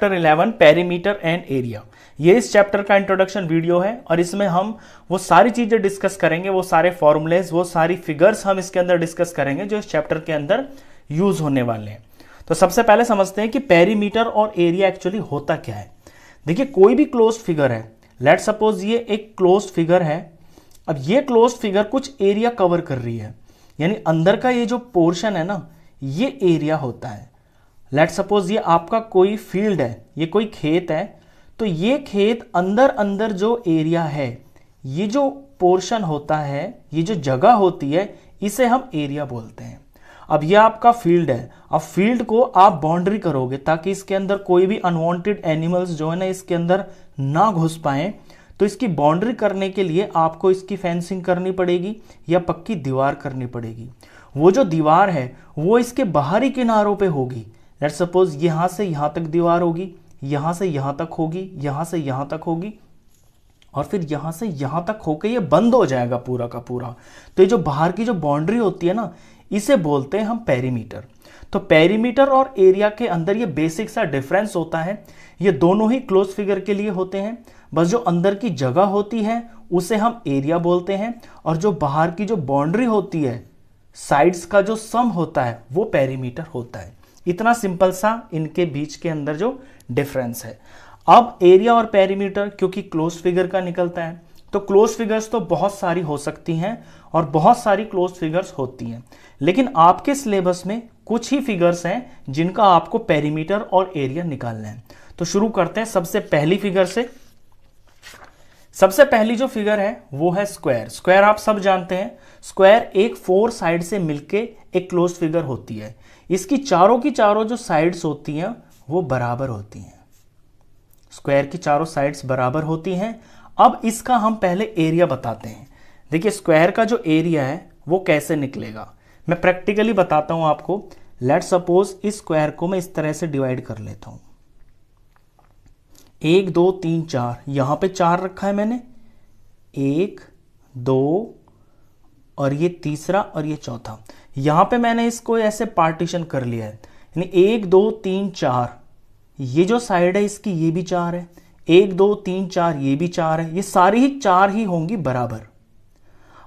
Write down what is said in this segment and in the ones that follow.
Chapter 11 perimeter and area. ये इस chapter का इंट्रोडक्शन वीडियो है और इसमें हम वो सारी चीजें डिस्कस करेंगे, वो सारे फॉर्मूलेज, वो सारी फिगर्स हम इसके अंदर डिस्कस करेंगे जो इस चैप्टर के अंदर यूज होने वाले हैं। तो सबसे पहले समझते हैं कि पेरीमीटर और एरिया एक्चुअली होता क्या है। देखिए, कोई भी क्लोज फिगर है, लेट सपोज ये एक क्लोज फिगर है। अब ये क्लोज फिगर कुछ एरिया कवर कर रही है, यानी अंदर का ये जो पोर्शन है ना, ये एरिया होता है। लेट सपोज ये आपका कोई फील्ड है, ये कोई खेत है, तो ये खेत अंदर अंदर जो एरिया है, ये जो पोर्शन होता है, ये जो जगह होती है, इसे हम एरिया बोलते हैं। अब ये आपका फील्ड है, अब फील्ड को आप बाउंड्री करोगे ताकि इसके अंदर कोई भी अनवांटेड एनिमल्स जो है ना इसके अंदर ना घुस पाए। तो इसकी बाउंड्री करने के लिए आपको इसकी फेंसिंग करनी पड़ेगी या पक्की दीवार करनी पड़ेगी। वो जो दीवार है वो इसके बाहरी किनारों पे होगी। लेट्स सपोज यहां से यहां तक दीवार होगी, यहां से यहां तक होगी, यहां से यहां तक होगी, और फिर यहां से यहां तक होकर ये बंद हो जाएगा पूरा का पूरा। तो ये जो बाहर की जो बाउंड्री होती है ना, इसे बोलते हैं हम पेरीमीटर। तो पेरीमीटर और एरिया के अंदर ये बेसिक सा डिफरेंस होता है। ये दोनों ही क्लोज फिगर के लिए होते हैं, बस जो अंदर की जगह होती है उसे हम एरिया बोलते हैं, और जो बाहर की जो बाउंड्री होती है, साइड्स का जो सम होता है, वो पेरीमीटर होता है। इतना सिंपल सा इनके बीच के अंदर जो डिफरेंस है। अब एरिया और पेरीमीटर क्योंकि क्लोज फिगर का निकलता है, तो क्लोज फिगर्स तो बहुत सारी हो सकती हैं और बहुत सारी क्लोज फिगर्स होती हैं, लेकिन आपके सिलेबस में कुछ ही फिगर्स हैं जिनका आपको पेरीमीटर और एरिया निकालना है। तो शुरू करते हैं सबसे पहली फिगर से। सबसे पहली जो फिगर है वो है स्क्वायर। स्क्वायर आप सब जानते हैं, स्क्वायर एक 4 साइड से मिलके एक क्लोज फिगर होती है। इसकी चारों की चारों जो साइड्स होती हैं वो बराबर होती हैं। स्क्वायर की चारों साइड्स बराबर होती हैं। अब इसका हम पहले एरिया बताते हैं। देखिए, स्क्वायर का जो एरिया है वो कैसे निकलेगा, मैं प्रैक्टिकली बताता हूं आपको। लेट सपोज इस स्क्वायर को मैं इस तरह से डिवाइड कर लेता हूं। 1 2 3 4, यहां पे 4 रखा है मैंने, 1 2 और ये तीसरा और ये चौथा। यहां पे मैंने इसको ऐसे पार्टीशन कर लिया है, यानी 1 2 3 4, ये जो साइड है इसकी ये भी 4 है, 1 2 3 4 ये भी 4 है, ये सारी ही 4 ही होंगी बराबर।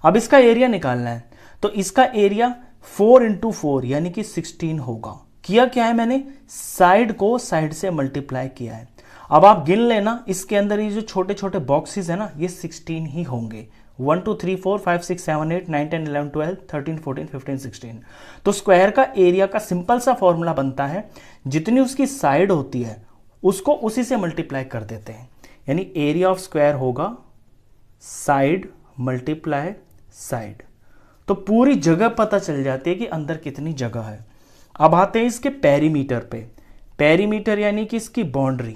अब इसका एरिया निकालना है, तो इसका एरिया 4 × 4 यानी कि 16 होगा। किया क्या है मैंने, साइड को साइड से मल्टीप्लाई किया है। अब आप गिन लेना, इसके अंदर ये जो छोटे छोटे बॉक्सेस है ना, ये 16 ही होंगे। 1 2 3 4 5 6 7 8 9 10 11 12 13 14 15 16। तो स्क्वायर का एरिया का सिंपल सा फॉर्मूला बनता है, जितनी उसकी साइड होती है उसको उसी से मल्टीप्लाई कर देते हैं, यानी एरिया ऑफ स्क्वायर होगा साइड मल्टीप्लाई साइड। तो पूरी जगह पता चल जाती है कि अंदर कितनी जगह है। अब आते हैं इसके पेरीमीटर पे। पेरीमीटर यानी कि इसकी बाउंड्री।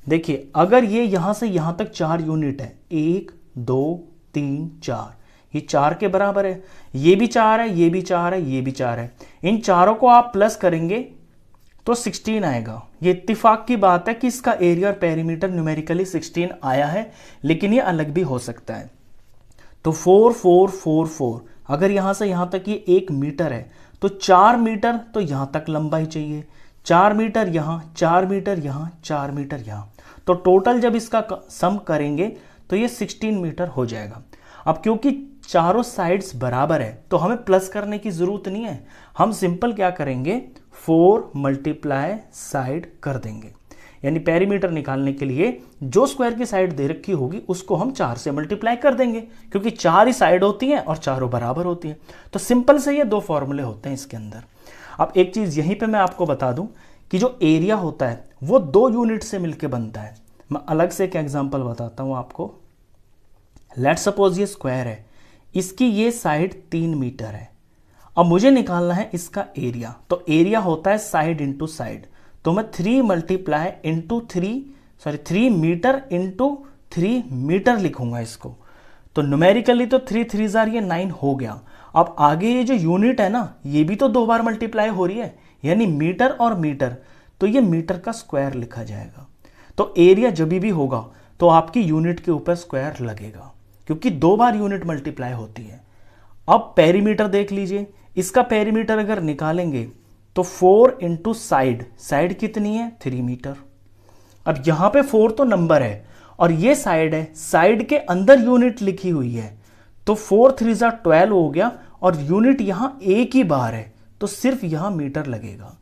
देखिए, अगर ये यहां से यहां तक 4 यूनिट है, 1 2 3 4, ये 4 के बराबर है, ये भी 4 है, ये भी 4 है, ये भी 4 है। इन चारों को आप प्लस करेंगे तो 16 आएगा। ये इत्तेफाक की बात है कि इसका एरिया और पेरीमीटर न्यूमेरिकली 16 आया है, लेकिन ये अलग भी हो सकता है। तो 4 4 4 4, अगर यहां से यहां तक ये 1 मीटर है, तो 4 मीटर तो यहां तक लंबाई चाहिए, 4 मीटर यहां, 4 मीटर यहां, 4 मीटर यहां। तो टोटल जब इसका सम करेंगे तो ये 16 मीटर हो जाएगा। अब क्योंकि चारों साइड्स बराबर है तो हमें प्लस करने की जरूरत नहीं है, हम सिंपल क्या करेंगे, 4 मल्टीप्लाई साइड कर देंगे। यानी पेरीमीटर निकालने के लिए जो स्क्वायर की साइड दे रखी होगी उसको हम 4 से मल्टीप्लाई कर देंगे, क्योंकि 4 ही साइड होती हैं और चारों बराबर होती हैं। तो सिंपल से ये 2 फॉर्मूले होते हैं इसके अंदर। अब एक चीज यहीं पे मैं आपको बता दूं कि जो एरिया होता है वो 2 यूनिट से मिलकर बनता है। मैं अलग से एक एग्जांपल बताता हूं आपको। लेट सपोज ये स्क्वायर है, इसकी ये साइड 3 मीटर है। अब मुझे निकालना है इसका एरिया, तो एरिया होता है साइड इंटू साइड। तो मैं 3 multiply into 3 metre into 3 metre लिखूंगा इसको। तो न्यूमेरिकली तो 3 3 जार ये 9 हो गया। अब आगे ये जो यूनिट है ना, ये भी तो 2 बार मल्टीप्लाई हो रही है, यानी मीटर और मीटर, तो ये मीटर का स्क्वायर लिखा जाएगा। तो एरिया जब भी होगा तो आपकी यूनिट के ऊपर स्क्वायर लगेगा, क्योंकि 2 बार यूनिट मल्टीप्लाई होती है। अब पेरीमीटर देख लीजिए, इसका पेरीमीटर अगर निकालेंगे तो 4 इंटू साइड, साइड कितनी है 3 मीटर, अब यहां पे 4 तो नंबर है और ये साइड है, साइड के अंदर यूनिट लिखी हुई है, तो 4 3 12 हो गया और यूनिट यहां एक ही बार है, तो सिर्फ यहां मीटर लगेगा।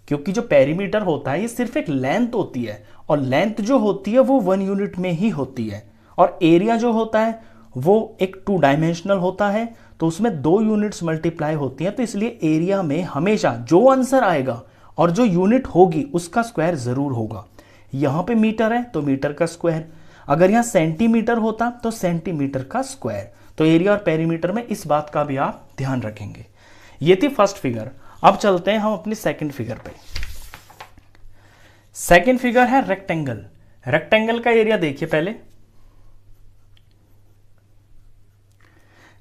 क्योंकि जो पेरीमीटर होता है ये सिर्फ एक लेंथ होती है और लेंथ जो होती है वो 1 यूनिट में ही होती है, और एरिया जो होता है वो एक 2 डायमेंशनल होता है, तो उसमें 2 यूनिट्स मल्टीप्लाई होती हैं, तो इसलिए एरिया में हमेशा जो आंसर आएगा और जो यूनिट होगी उसका स्क्वायर जरूर होगा। यहां पे मीटर है तो मीटर का स्क्वायर, अगर यहां सेंटीमीटर होता तो सेंटीमीटर का स्क्वायर। तो एरिया और पेरीमीटर में इस बात का भी आप ध्यान रखेंगे। ये थी फर्स्ट फिगर। अब चलते हैं हम अपनी सेकंड फिगर पे। सेकंड फिगर है रेक्टेंगल। रेक्टेंगल का एरिया देखिए पहले।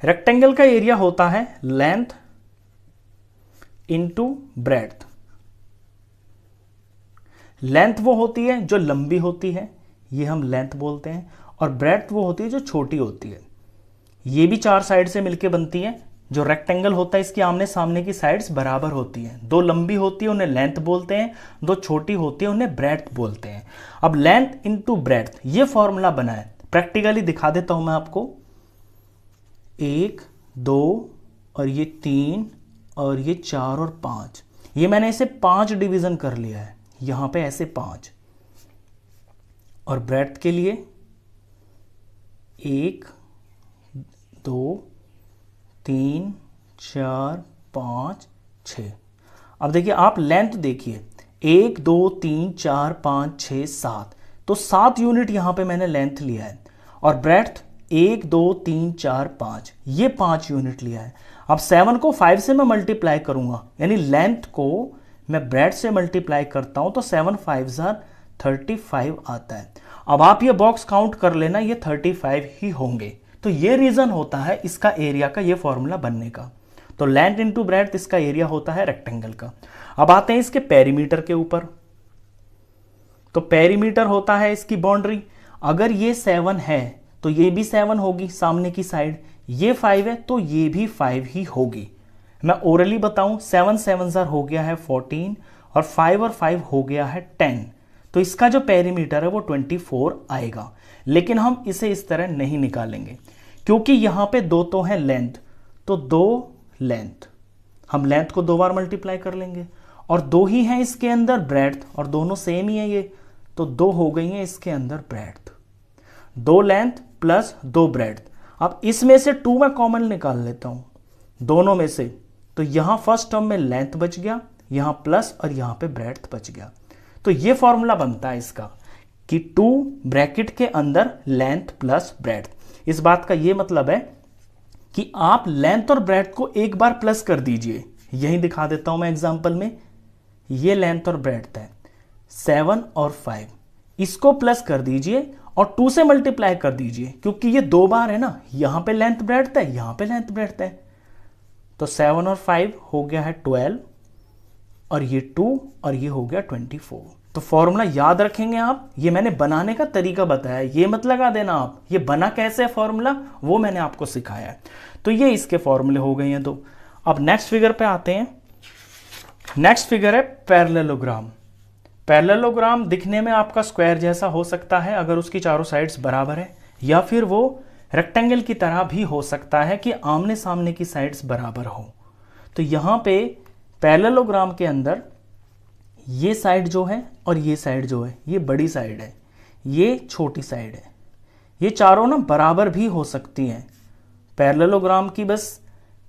रेक्टेंगल का एरिया होता है लेंथ इंटू ब्रेड्थ। लेंथ वो होती है जो लंबी होती है, ये हम लेंथ बोलते हैं, और ब्रेड्थ वो होती है जो छोटी होती है। ये भी 4 साइड से मिलके बनती है। जो रेक्टेंगल होता है इसकी आमने सामने की साइड्स बराबर होती हैं, 2 लंबी होती है उन्हें लेंथ बोलते हैं, 2 छोटी होती है उन्हें ब्रेड्थ बोलते हैं। अब लेंथ इंटू ब्रेड्थ ये फॉर्मूला बना है, प्रैक्टिकली दिखा देता हूं मैं आपको। 1 2 और ये 3 और ये 4 और 5, ये मैंने इसे 5 डिवीजन कर लिया है, यहां पे ऐसे 5। और ब्रेड्थ के लिए 1 2 3 4 5 6। अब देखिए आप लेंथ देखिए 1 2 3 4 5 6 7, तो 7 यूनिट यहां पे मैंने लेंथ लिया है। और ब्रेड्थ 1 2 3 4 5, ये 5 यूनिट लिया है। अब 7 को 5 से मैं मल्टीप्लाई करूंगा, यानी लेंथ को मैं ब्रेड्थ से मल्टीप्लाई करता हूं तो 7 5 35 आता है। अब आप ये बॉक्स काउंट कर लेना, ये 35 ही होंगे। तो ये रीजन होता है इसका एरिया का, ये फॉर्मूला बनने का। तो लेंथ इंटू ब्रेड्थ इसका एरिया होता है रेक्टेंगल का। अब आते हैं इसके पेरीमीटर के ऊपर। तो पेरीमीटर होता है इसकी बाउंड्री। अगर ये 7 है तो ये भी 7 होगी सामने की साइड, ये 5 है तो ये भी 5 ही होगी। मैं ओरली बताऊं, 7 7 हो गया है 14 और 5 और 5 हो गया है 10, तो इसका जो पेरीमीटर है वो 24 आएगा। लेकिन हम इसे इस तरह नहीं निकालेंगे क्योंकि यहां पे 2 तो है लेंथ, तो 2 लेंथ, हम लेंथ को 2 बार मल्टीप्लाई कर लेंगे, और 2 ही है इसके अंदर ब्रेड्थ, और दोनों सेम ही है ये, तो 2 हो गई है इसके अंदर ब्रेड्थ। 2 length plus 2 breadth. अब इसमें से 2 मैं कॉमन निकाल लेता हूं दोनों में से, तो यहां फर्स्ट टर्म में लेंथ बच गया, यहां प्लस और यहां पे ब्रेड्थ बच गया। तो ये फॉर्मूला बनता है इसका कि 2 ब्रैकेट के अंदर लेंथ प्लस ब्रेड्थ। इस बात का ये मतलब है कि आप लेंथ और ब्रेड्थ को एक बार प्लस कर दीजिए। यही दिखा देता हूं मैं एग्जांपल में। ये लेंथ और ब्रेड्थ है 7 और 5, इसको प्लस कर दीजिए और 2 से मल्टीप्लाई कर दीजिए, क्योंकि ये 2 बार है ना, यहां पे लेंथ ब्रेड्थ है, यहां पे लेंथ ब्रेड्थ है। तो 7 और 5 हो गया है 12, और ये 2 और ये हो गया 24। तो फॉर्मूला याद रखेंगे आप, ये मैंने बनाने का तरीका बताया, ये मत लगा देना आप ये बना कैसे फॉर्मूला, वो मैंने आपको सिखाया है। तो ये इसके फॉर्मूले हो गए हैं 2। अब नेक्स्ट फिगर पे आते हैं। नेक्स्ट फिगर है पैरेललोग्राम। पैरेललोग्राम दिखने में आपका स्क्वायर जैसा हो सकता है अगर उसकी चारों साइड्स बराबर है, या फिर वो रेक्टेंगल की तरह भी हो सकता है कि आमने सामने की साइड्स बराबर हो। तो यहां पे पैरेललोग्राम के अंदर ये साइड जो है और ये साइड जो है, ये बड़ी साइड है, ये छोटी साइड है, ये चारों ना बराबर भी हो सकती हैं। पैरेललोग्राम की बस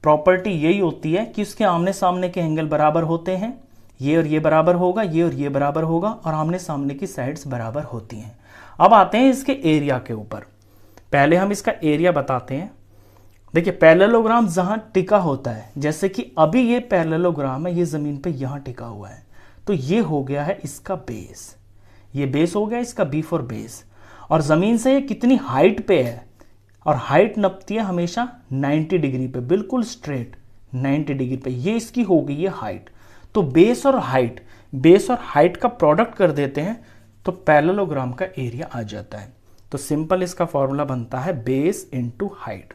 प्रॉपर्टी यही होती है कि उसके आमने सामने के एंगल बराबर होते हैं, ये और ये बराबर होगा, ये और ये बराबर होगा, और आमने सामने की साइड्स बराबर होती हैं। अब आते हैं इसके एरिया के ऊपर। पहले हम इसका एरिया बताते हैं। देखिए पैरेललोग्राम जहां टिका होता है, जैसे कि अभी ये पैरेललोग्राम है, ये जमीन पे यहां टिका हुआ है, तो ये हो गया है इसका बेस, ये बेस हो गया इसका बी फॉर बेस। और जमीन से ये कितनी हाइट पे है, और हाइट नपती है हमेशा 90 डिग्री पे, बिल्कुल स्ट्रेट 90 डिग्री पे, ये इसकी हो गई है हाइट। तो बेस और हाइट का प्रोडक्ट कर देते हैं तो पैरेललोग्राम का एरिया आ जाता है। तो सिंपल इसका फॉर्मूला बनता है बेस इंटू हाइट।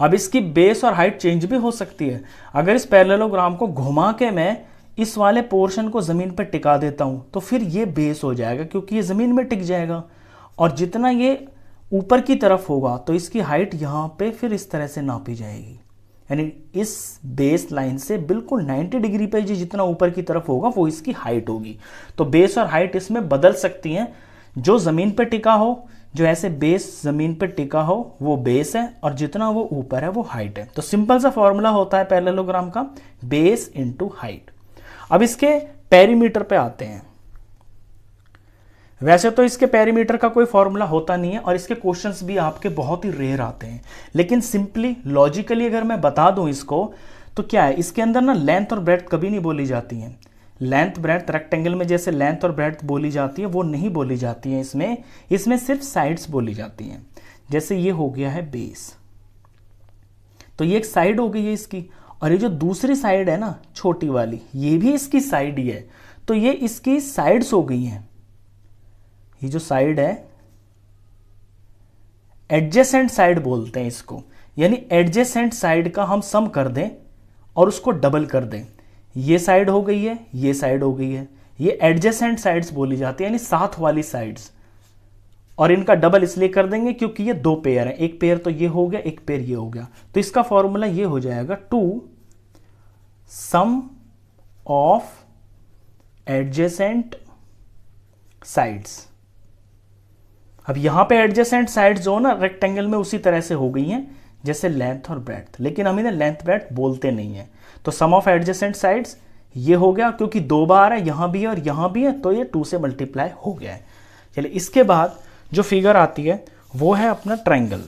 अब इसकी बेस और हाइट चेंज भी हो सकती है। अगर इस पैरेललोग्राम को घुमा के मैं इस वाले पोर्शन को ज़मीन पर टिका देता हूँ तो फिर ये बेस हो जाएगा, क्योंकि ये ज़मीन में टिक जाएगा। और जितना ये ऊपर की तरफ होगा तो इसकी हाइट यहाँ पे फिर इस तरह से नापी जाएगी, यानी इस बेस लाइन से बिल्कुल 90 डिग्री पे जी जितना ऊपर की तरफ होगा वो इसकी हाइट होगी। तो बेस और हाइट इसमें बदल सकती हैं। जो ज़मीन पे टिका हो, जो ऐसे बेस ज़मीन पे टिका हो वो बेस है, और जितना वो ऊपर है वो हाइट है। तो सिंपल सा फॉर्मूला होता है पैरेललोग्राम का, बेस इंटू हाइट। अब इसके पेरीमीटर पे आते हैं। वैसे तो इसके पेरीमीटर का कोई फॉर्मूला होता नहीं है और इसके क्वेश्चंस भी आपके बहुत ही रेयर आते हैं, लेकिन सिंपली लॉजिकली अगर मैं बता दूं इसको तो क्या है, इसके अंदर ना लेंथ और ब्रेड्थ कभी नहीं बोली जाती है। लेंथ ब्रेड्थ रेक्टेंगल में जैसे लेंथ और ब्रेड्थ बोली जाती है वो नहीं बोली जाती है इसमें सिर्फ साइड्स बोली जाती हैं। जैसे ये हो गया है बेस, तो ये एक साइड हो गई है इसकी, और ये जो दूसरी साइड है ना छोटी वाली, ये भी इसकी साइड ही है, तो ये इसकी साइड्स हो गई हैं। ये जो साइड है एडजेसेंट साइड बोलते हैं इसको, यानी एडजेसेंट साइड का हम सम कर दें और उसको डबल कर दें। ये साइड हो गई है, ये साइड हो गई है, ये एडजेसेंट साइड्स बोली जाती है, यानी साथ वाली साइड्स। और इनका डबल इसलिए कर देंगे क्योंकि ये दो पेयर हैं, एक पेयर तो ये हो गया, एक पेयर ये हो गया। तो इसका फॉर्मूला ये हो जाएगा 2 सम ऑफ एडजेसेंट साइड्स। अब यहां पे एडजेसेंट साइड्स जो ना रेक्टेंगल में उसी तरह से हो गई हैं जैसे लेंथ और ब्रेड्थ, लेकिन हम इन्हें लेंथ ब्रेड्थ बोलते नहीं है। तो सम ऑफ एडजेसेंट साइड्स ये हो गया, क्योंकि दो बार है, यहां भी है और यहां भी है, तो ये 2 से मल्टीप्लाई हो गया है। चलिए इसके बाद जो फिगर आती है वो है अपना ट्रायंगल।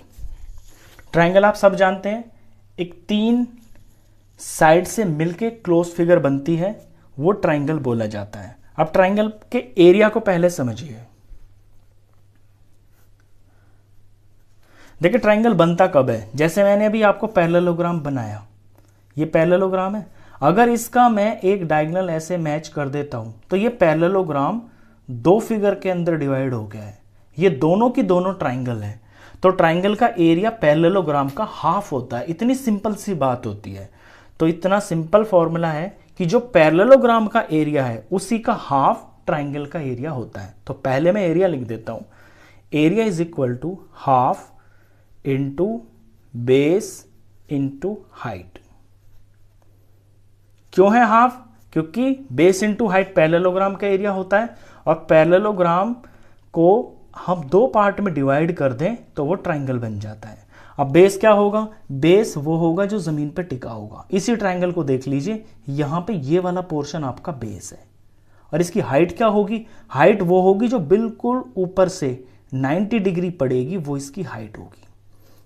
ट्रायंगल आप सब जानते हैं, एक 3 साइड से मिलके क्लोज फिगर बनती है, वो ट्रायंगल बोला जाता है। अब ट्रायंगल के एरिया को पहले समझिए। देखिए ट्रायंगल बनता कब है, जैसे मैंने अभी आपको पैरेललोग्राम बनाया, ये पैरेललोग्राम है। अगर इसका मैं एक डायगोनल ऐसे मैच कर देता हूं तो ये पैरेललोग्राम 2 फिगर के अंदर डिवाइड हो गया है। ये दोनों की दोनों ट्रायंगल है, तो ट्रायंगल का एरिया पैरेललोग्राम का हाफ होता है। इतनी सिंपल सी बात होती है। तो इतना सिंपल फॉर्मूला है कि जो पैरेललोग्राम का एरिया है उसी का हाफ ट्रायंगल का एरिया होता है। तो पहले मैं एरिया लिख देता हूं, area is equal to half into base into height. क्यों है हाफ? क्योंकि बेस इंटू हाइट पैरेललोग्राम का एरिया होता है, और पैरेललोग्राम को हम 2 पार्ट में डिवाइड कर दें तो वो ट्रायंगल बन जाता है। अब बेस क्या होगा? बेस वो होगा जो जमीन पे टिका होगा। इसी ट्रायंगल को देख लीजिए, यहां पे ये वाला पोर्शन आपका बेस है, और इसकी हाइट क्या होगी? हाइट वो होगी जो बिल्कुल ऊपर से 90 डिग्री पड़ेगी, वो इसकी हाइट होगी।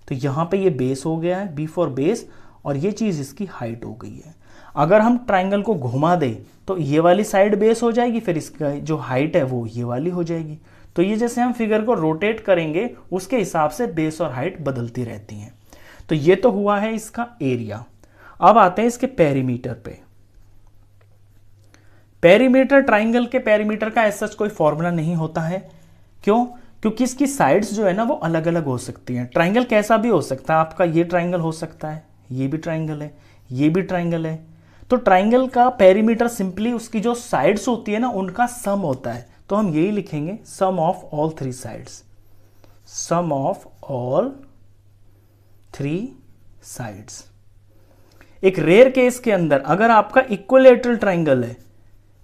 तो यहां पे ये बेस हो गया है, बी फॉर बेस, और ये चीज इसकी हाइट हो गई है। अगर हम ट्रायंगल को घुमा दें तो ये वाली साइड बेस हो जाएगी, फिर इसका जो हाइट है वो ये वाली हो जाएगी। तो ये जैसे हम फिगर को रोटेट करेंगे उसके हिसाब से बेस और हाइट बदलती रहती हैं। तो ये तो हुआ है इसका एरिया। अब आते हैं इसके पेरीमीटर पे। पेरीमीटर, ट्रायंगल के पेरीमीटर का ऐसा कोई फॉर्मूला नहीं होता है। क्यों? क्योंकि इसकी साइड्स जो है ना वो अलग अलग हो सकती हैं। ट्रायंगल कैसा भी हो सकता है, आपका ये ट्रायंगल हो सकता है, ये भी ट्रायंगल है, ये भी ट्रायंगल है। तो ट्रायंगल का पेरीमीटर सिंपली उसकी जो साइड्स होती है ना उनका सम होता है। तो हम यही लिखेंगे, sum of all 3 sides, sum of all 3 sides. एक रेयर केस के अंदर अगर आपका इक्विलैटरल ट्रायंगल है,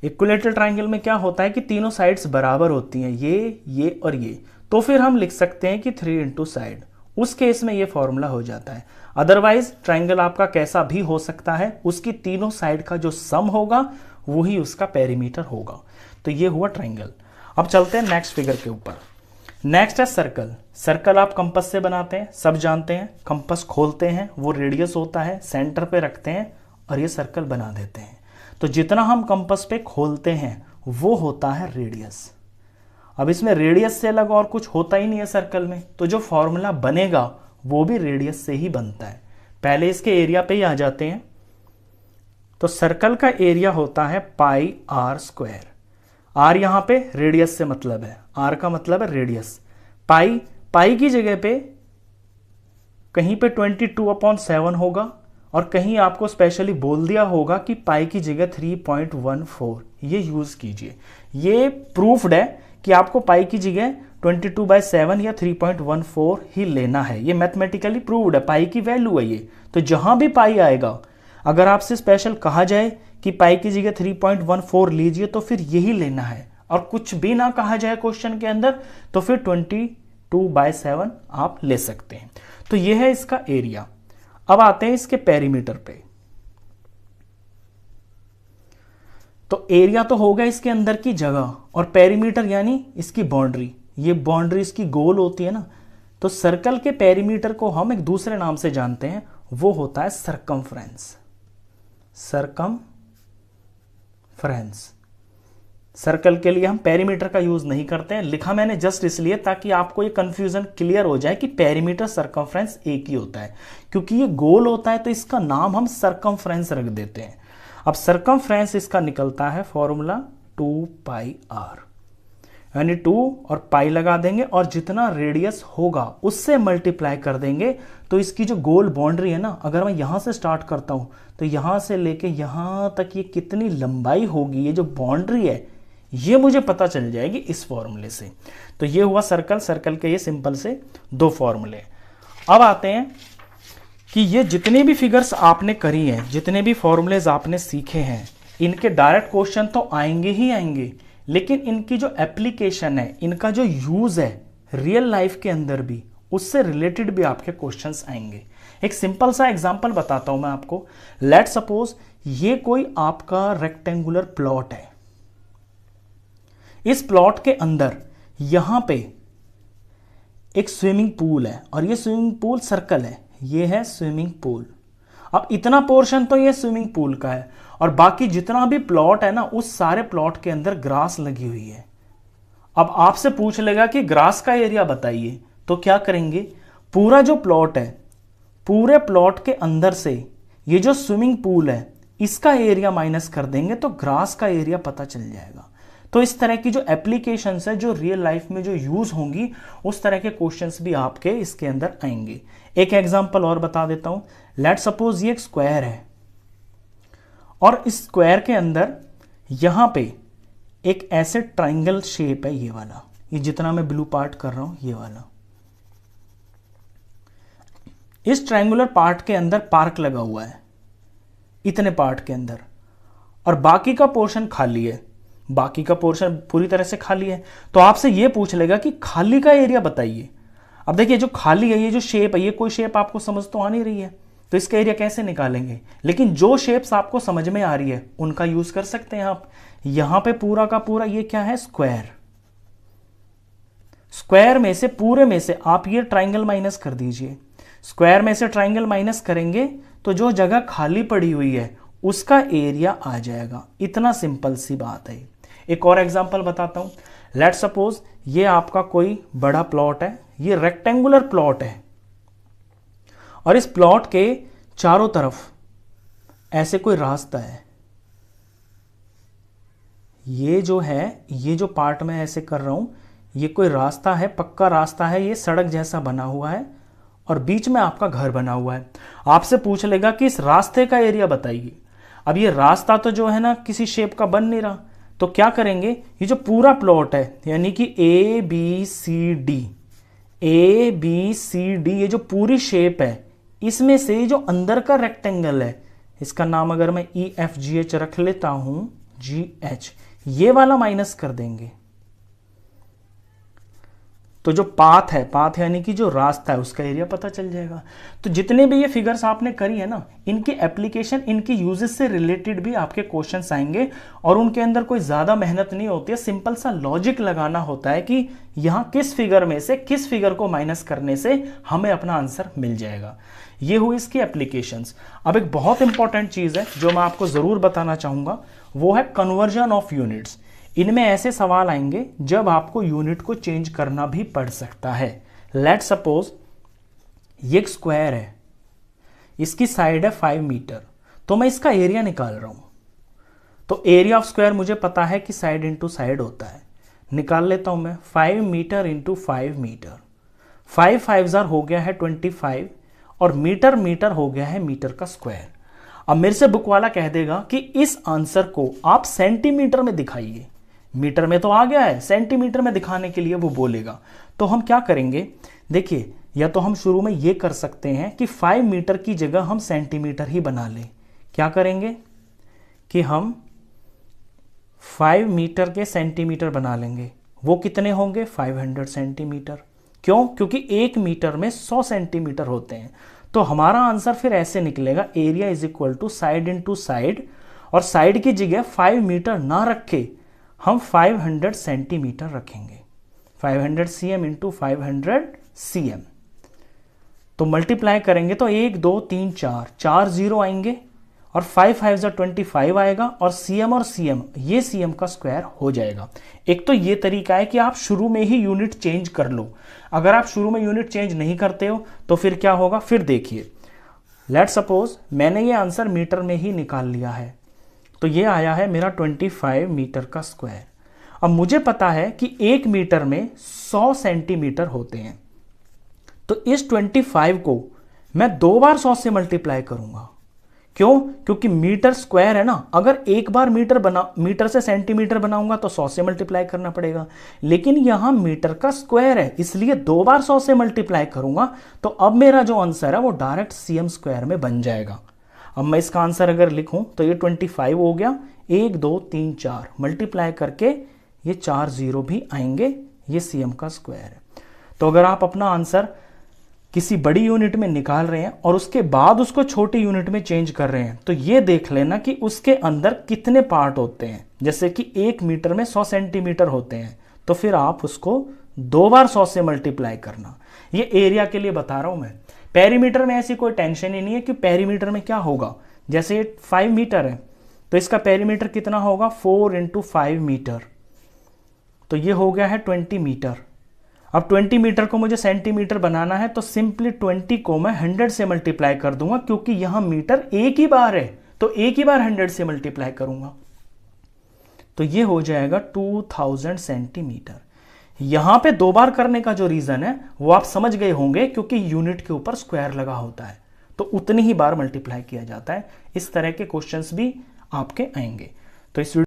इक्विलैटरल ट्रायंगल में क्या होता है कि तीनों साइड्स बराबर होती हैं, ये और ये, तो फिर हम लिख सकते हैं कि 3 इंटू साइड। उस केस में ये फॉर्मूला हो जाता है। अदरवाइज ट्रायंगल आपका कैसा भी हो सकता है, उसकी तीनों साइड का जो सम होगा वही उसका पेरीमीटर होगा। तो ये हुआ ट्रायंगल। अब चलते हैं नेक्स्ट फिगर के ऊपर। नेक्स्ट है सर्कल। सर्कल आप कंपास से बनाते हैं, सब जानते हैं। कंपास खोलते हैं, वो रेडियस होता है, सेंटर पे रखते हैं और ये सर्कल बना देते हैं। तो जितना हम कंपास पे खोलते हैं वो होता है रेडियस। अब इसमें रेडियस से अलग और कुछ होता ही नहीं है सर्कल में, तो जो फॉर्मूला बनेगा वो भी रेडियस से ही बनता है। पहले इसके एरिया पे ही आ जाते हैं। तो सर्कल का एरिया होता है पाई आर स्क्वायर। आर यहां पे रेडियस से मतलब है, आर का मतलब है रेडियस। पाई की जगह पे कहीं पे 22/7 होगा और कहीं आपको स्पेशली बोल दिया होगा कि पाई की जगह 3.14 ये यूज कीजिए। ये प्रूफ्ड है कि आपको पाई की जगह 22/7 या 3.14 ही लेना है। ये मैथमेटिकली प्रूव्ड है, पाई की वैल्यू है ये। तो जहां भी पाई आएगा, अगर आपसे स्पेशल कहा जाए कि पाई की जगह 3.14 लीजिए तो फिर यही लेना है, और कुछ भी ना कहा जाए क्वेश्चन के अंदर तो फिर 22/7 आप ले सकते हैं। तो यह है इसका एरिया। अब आते हैं इसके पेरीमीटर पे। तो एरिया तो होगा इसके अंदर की जगह, और पेरीमीटर यानी इसकी बाउंड्री। ये बाउंड्री इसकी गोल होती है ना, तो सर्कल के पेरीमीटर को हम एक दूसरे नाम से जानते हैं, वो होता है सरकमफ्रेंस। सरकमफ्रेंस। सर्कल के लिए हम पेरीमीटर का यूज नहीं करते हैं, लिखा मैंने जस्ट इसलिए ताकि आपको ये कंफ्यूजन क्लियर हो जाए कि पेरीमीटर सरकमफ्रेंस एक ही होता है। क्योंकि ये गोल होता है तो इसका नाम हम सरकमफ्रेंस रख देते हैं। अब सरकमफ्रेंस इसका निकलता है फॉर्मूला 2πr, यानी 2 और पाई लगा देंगे और जितना रेडियस होगा उससे मल्टीप्लाई कर देंगे। तो इसकी जो गोल बाउंड्री है ना, अगर मैं यहां से स्टार्ट करता हूं तो यहां से लेके यहां तक ये कितनी लंबाई होगी, ये जो बाउंड्री है ये मुझे पता चल जाएगी इस फॉर्मूले से। तो ये हुआ सर्कल। सर्कल के ये सिंपल से दो फॉर्मूले। अब आते हैं कि ये जितने भी फिगर्स आपने करी हैं, जितने भी फॉर्मूलेज आपने सीखे हैं, इनके डायरेक्ट क्वेश्चन तो आएंगे ही आएंगे, लेकिन इनकी जो एप्लीकेशन है, इनका जो यूज है रियल लाइफ के अंदर भी, उससे रिलेटेड भी आपके क्वेश्चंस आएंगे। एक सिंपल सा एग्जांपल बताता हूं मैं आपको। लेट सपोज ये कोई आपका रेक्टेंगुलर प्लॉट है। इस प्लॉट के अंदर यहां पे एक स्विमिंग पूल है, और ये स्विमिंग पूल सर्कल है, ये है स्विमिंग पूल। अब इतना पोर्शन तो ये स्विमिंग पूल का है, और बाकी जितना भी प्लॉट है ना, उस सारे प्लॉट के अंदर ग्रास लगी हुई है। अब आपसे पूछ लेगा कि ग्रास का एरिया बताइए, तो क्या करेंगे, पूरा जो प्लॉट है, पूरे प्लॉट के अंदर से ये जो स्विमिंग पूल है इसका एरिया माइनस कर देंगे तो ग्रास का एरिया पता चल जाएगा। तो इस तरह की जो एप्लीकेशंस है, जो रियल लाइफ में जो यूज होंगी, उस तरह के क्वेश्चंस भी आपके इसके अंदर आएंगे। एक एग्जांपल और बता देता हूं। लेट सपोज ये एक स्क्वायर है, और इस स्क्वायर के अंदर यहां पे एक ऐसे ट्राइंगल शेप है, ये वाला, ये जितना मैं ब्लू पार्ट कर रहा हूं, ये वाला। इस ट्रायंगुलर पार्ट के अंदर पार्क लगा हुआ है, इतने पार्ट के अंदर, और बाकी का पोर्शन खाली है। बाकी का पोर्शन पूरी तरह से खाली है। तो आपसे ये पूछ लेगा कि खाली का एरिया बताइए। अब देखिए, जो खाली है, ये जो शेप है, ये कोई शेप आपको समझ तो आ नहीं रही है, तो इसका एरिया कैसे निकालेंगे। लेकिन जो शेप्स आपको समझ में आ रही है उनका यूज कर सकते हैं आप। यहां पे पूरा का पूरा ये क्या है, स्क्वायर। स्क्वायर में से, पूरे में से आप ये ट्राइंगल माइनस कर दीजिए। स्क्वायर में से ट्राइंगल माइनस करेंगे तो जो जगह खाली पड़ी हुई है उसका एरिया आ जाएगा। इतना सिंपल सी बात है। एक और एग्जांपल बताता हूं। लेट सपोज ये आपका कोई बड़ा प्लॉट है, ये रेक्टेंगुलर प्लॉट है, और इस प्लॉट के चारों तरफ ऐसे कोई रास्ता है। ये जो है, ये जो पार्ट में ऐसे कर रहा हूं, ये कोई रास्ता है, पक्का रास्ता है, ये सड़क जैसा बना हुआ है, और बीच में आपका घर बना हुआ है। आपसे पूछ लेगा कि इस रास्ते का एरिया बताइए। अब ये रास्ता तो जो है ना किसी शेप का बन नहीं रहा, तो क्या करेंगे, ये जो पूरा प्लॉट है, यानी कि ABCD, ये जो पूरी शेप है, इसमें से जो अंदर का रेक्टेंगल है, इसका नाम अगर मैं EFGH रख लेता हूं, GH, ये वाला माइनस कर देंगे। तो जो पाथ है, पाथ यानी कि जो रास्ता है, उसका एरिया पता चल जाएगा। तो जितने भी ये फिगर्स आपने करी है ना, इनकी एप्लीकेशन, इनकी यूजेस से रिलेटेड भी आपके क्वेश्चंस आएंगे, और उनके अंदर कोई ज्यादा मेहनत नहीं होती है। सिंपल सा लॉजिक लगाना होता है कि यहां किस फिगर में से किस फिगर को माइनस करने से हमें अपना आंसर मिल जाएगा। ये हुई इसकी एप्लीकेशंस। अब एक बहुत इंपॉर्टेंट चीज है जो मैं आपको जरूर बताना चाहूंगा, वो है कन्वर्जन ऑफ यूनिट्स। इनमें ऐसे सवाल आएंगे जब आपको यूनिट को चेंज करना भी पड़ सकता है। लेट सपोज ये एक स्क्वायर है, इसकी साइड है 5 मीटर, तो मैं इसका एरिया निकाल रहा हूं। तो एरिया ऑफ स्क्वायर मुझे पता है कि साइड इंटू साइड होता है। निकाल लेता हूं मैं, 5 मीटर इंटू 5 मीटर, 5 5 हो गया है 25, और मीटर मीटर हो गया है मीटर का स्क्वायर। अब मेरे से बुक वाला कह देगा कि इस आंसर को आप सेंटीमीटर में दिखाइए। मीटर में तो आ गया है, सेंटीमीटर में दिखाने के लिए वो बोलेगा। तो हम क्या करेंगे, देखिए, या तो हम शुरू में ये कर सकते हैं कि 5 मीटर की जगह हम सेंटीमीटर ही बना लें। क्या करेंगे कि हम 5 मीटर के सेंटीमीटर बना लेंगे। वो कितने होंगे, 500 सेंटीमीटर। क्यों, क्योंकि 1 मीटर में 100 सेंटीमीटर होते हैं। तो हमारा आंसर फिर ऐसे निकलेगा, area is equal to side into side, और साइड की जगह 5 मीटर ना रखे हम 500 सेंटीमीटर रखेंगे। 500 cm इंटू 500 cm। तो मल्टीप्लाई करेंगे तो 1 2 3 4 0 आएंगे, और 5 5 25 आएगा, और cm ये cm का स्क्वायर हो जाएगा। एक तो ये तरीका है कि आप शुरू में ही यूनिट चेंज कर लो। अगर आप शुरू में यूनिट चेंज नहीं करते हो तो फिर क्या होगा, फिर देखिए, लेट सपोज मैंने ये आंसर मीटर में ही निकाल लिया है, तो ये आया है मेरा 25 मीटर का स्क्वायर। अब मुझे पता है कि 1 मीटर में 100 सेंटीमीटर होते हैं, तो इस 25 को मैं 2 बार 100 से मल्टीप्लाई करूंगा। क्यों, क्योंकि मीटर स्क्वायर है ना, अगर एक बार मीटर से सेंटीमीटर बनाऊंगा तो 100 से मल्टीप्लाई करना पड़ेगा, लेकिन यहां मीटर का स्क्वायर है इसलिए 2 बार 100 से मल्टीप्लाई करूंगा। तो अब मेरा जो आंसर है वो डायरेक्ट cm स्क्वायर में बन जाएगा। अब मैं इसका आंसर अगर लिखूं तो ये 25 हो गया, 1 2 3 4 मल्टीप्लाई करके ये 4 0 भी आएंगे, ये cm का स्क्वायर है। तो अगर आप अपना आंसर किसी बड़ी यूनिट में निकाल रहे हैं और उसके बाद उसको छोटी यूनिट में चेंज कर रहे हैं, तो ये देख लेना कि उसके अंदर कितने पार्ट होते हैं। जैसे कि 1 मीटर में 100 सेंटीमीटर होते हैं, तो फिर आप उसको 2 बार 100 से मल्टीप्लाई करना। ये एरिया के लिए बता रहा हूं मैं। पेरीमीटर में ऐसी कोई टेंशन ही नहीं है कि पेरीमीटर में क्या होगा। जैसे 5 मीटर है तो इसका पेरीमीटर कितना होगा, 4 × 5 मीटर, तो ये हो गया है 20 मीटर। अब 20 मीटर को मुझे सेंटीमीटर बनाना है, तो सिंपली 20 को मैं 100 से मल्टीप्लाई कर दूंगा, क्योंकि यहां मीटर एक ही बार है तो एक ही बार 100 से मल्टीप्लाई करूंगा, तो ये हो जाएगा 2000 सेंटीमीटर। यहां पे 2 बार करने का जो रीजन है वो आप समझ गए होंगे, क्योंकि यूनिट के ऊपर स्क्वायर लगा होता है तो उतनी ही बार मल्टीप्लाई किया जाता है। इस तरह के क्वेश्चंस भी आपके आएंगे। तो इस